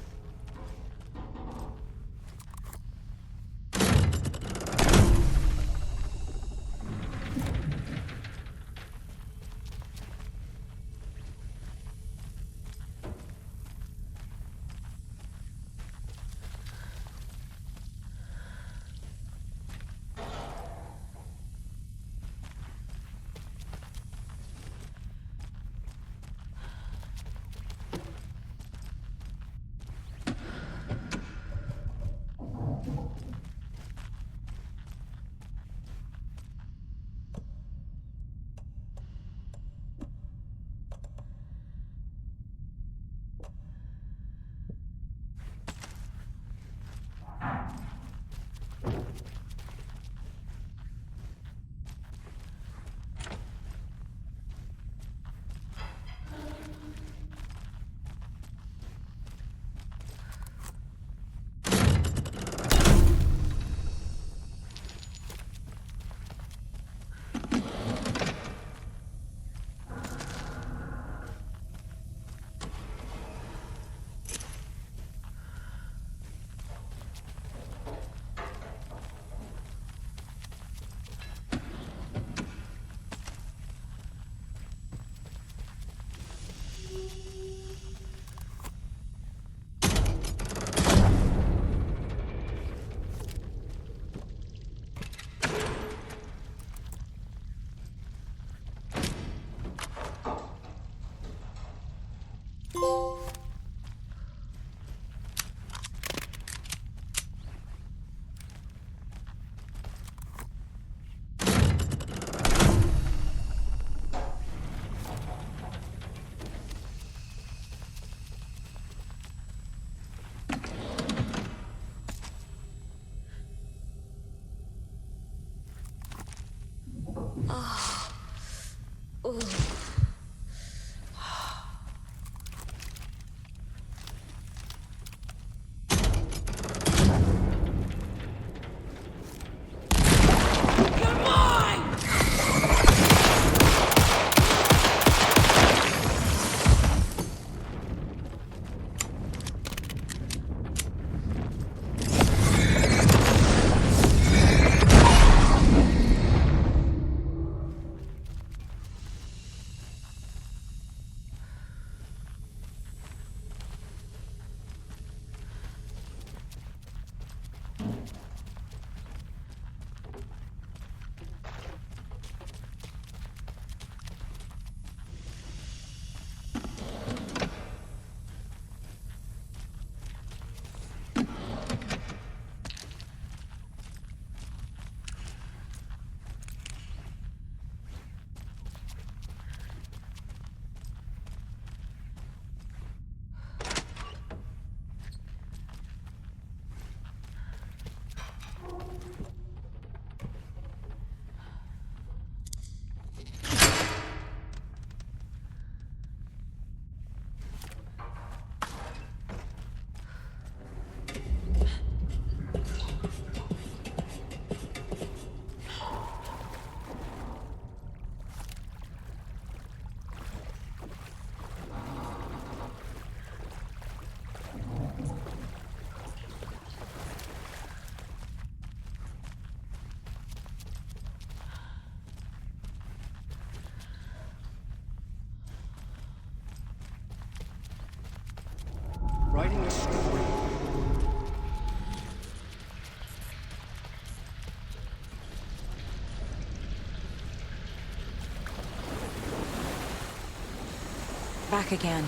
back again.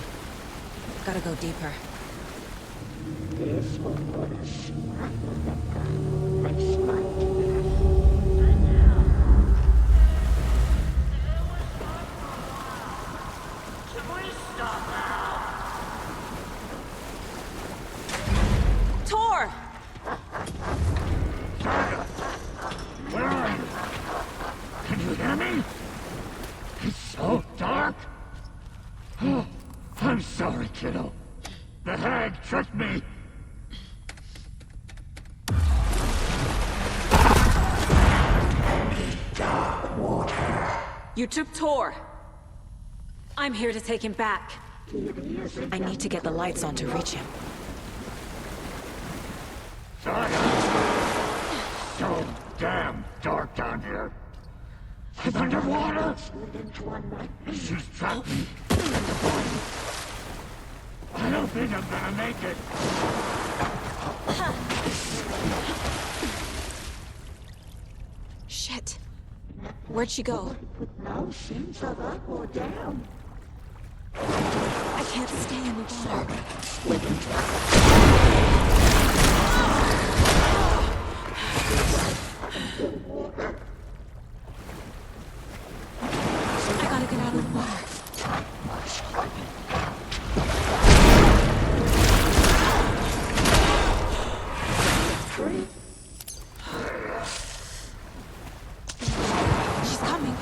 Gotta go deeper. Tor! Where are you? Can you hear me? It's so dark. Oh, I'm sorry, kiddo. The hag tricked me. You took Tor. I'm here to take him back. I need to get the lights on to reach him. Sorry. So damn dark down here. I'm underwater. She's trapped me. I don't think I'm gonna make it. Shit. Where'd she go? No seems of up or down. I can't stay in the water. I gotta get out of the water. She's coming.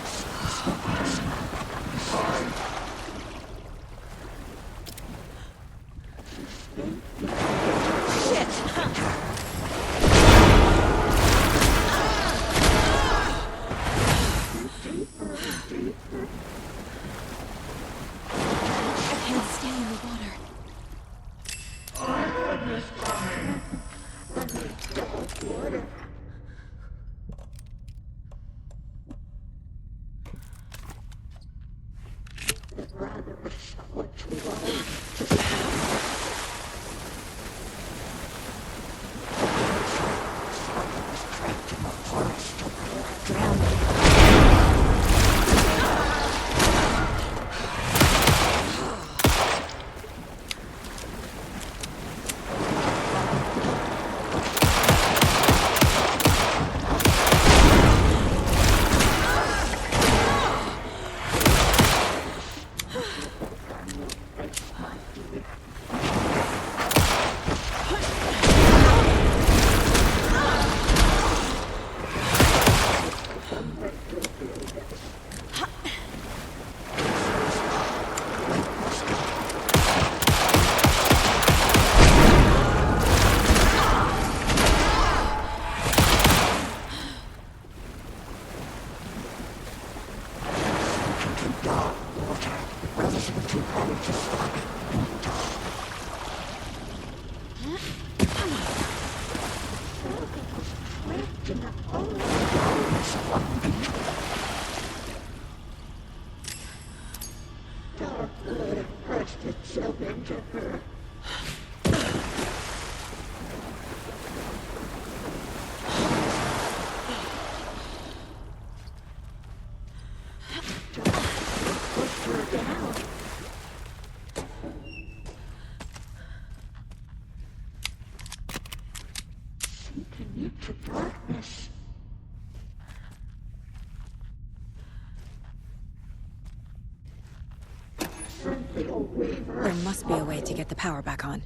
There must be a way to get the power back on.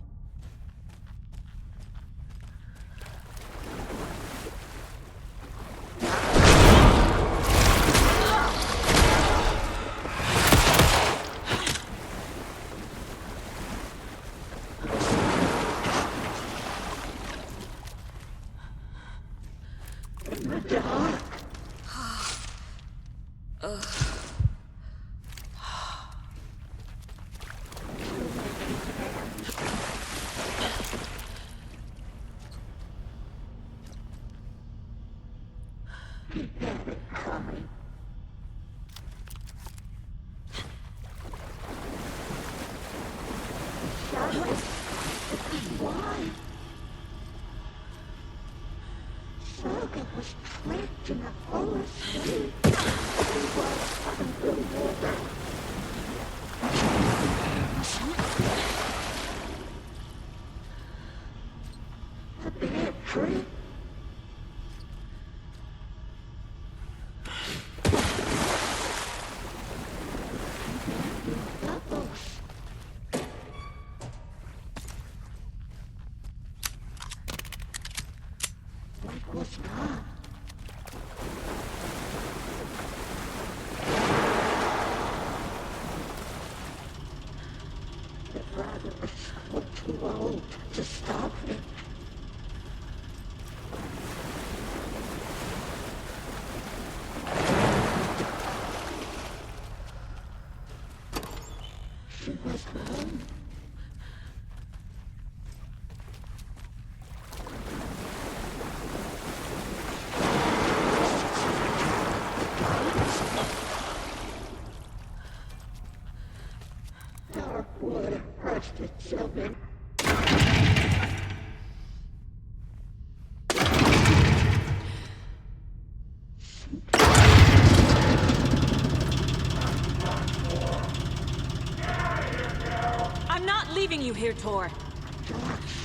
I'm not leaving you here, Tor.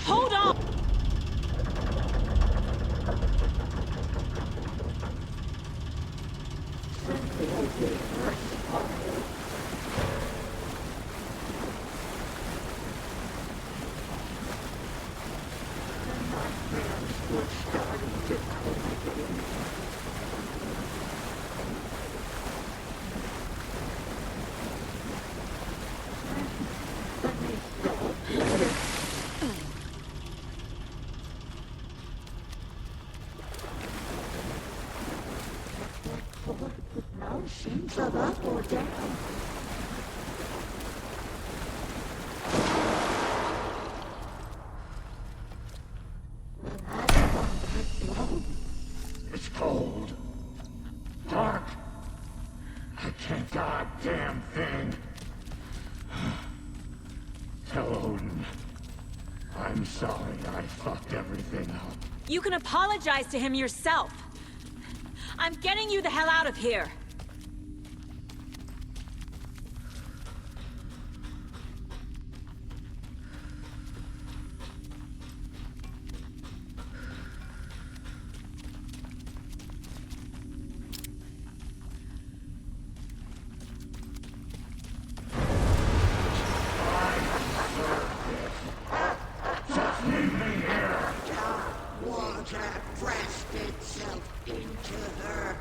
Hold on! It's cold. Dark. I can't goddamn thing. Tell Odin. I'm sorry I fucked everything up. You can apologize to him yourself. I'm getting you the hell out of here. Water pressed itself into her.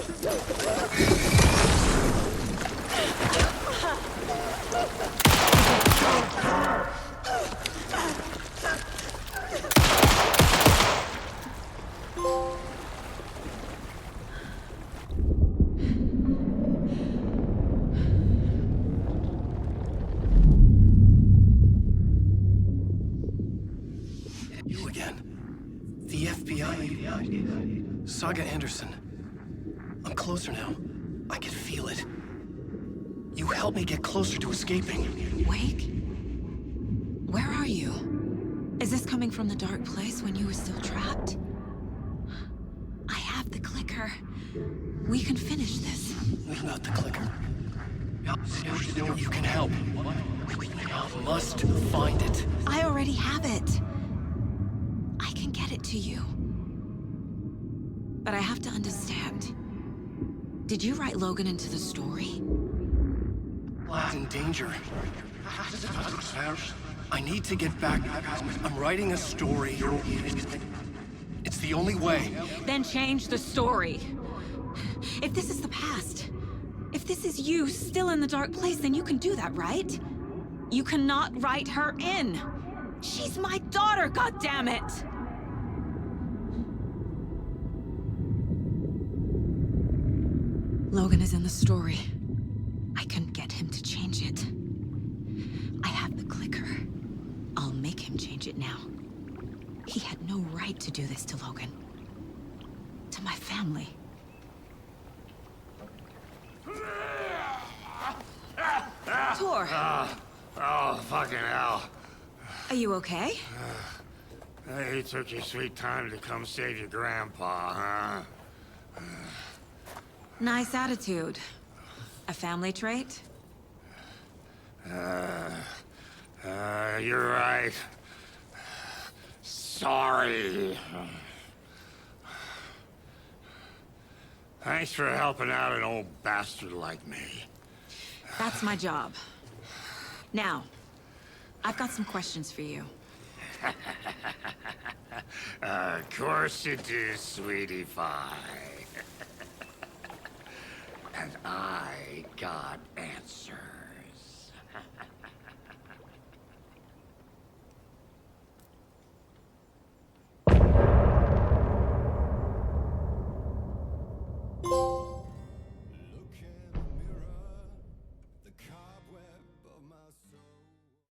You again. The FBI. Saga Anderson. I'm closer now. I can feel it. You helped me get closer to escaping. Wake? Where are you? Is this coming from the dark place when you were still trapped? I have the clicker. We can finish this. We've got the clicker. You can help. We must find it. I already have it. I can get it to you. But I have to understand. Did you write Logan into the story? In danger. I need to get back. I'm writing a story. It's the only way. Then change the story. If this is the past, if this is you still in the dark place, then you can do that, right? You cannot write her in. She's my daughter, goddammit! Logan is in the story. I couldn't get him to change it. I have the clicker. I'll make him change it now. He had no right to do this to Logan. To my family. Tor! Oh, fucking hell. Are you okay? You took your sweet time to come save your grandpa, huh? Nice attitude. A family trait? You're right. Sorry. Thanks for helping out an old bastard like me. That's my job. Now, I've got some questions for you. Of course you do, sweetie pie. And I got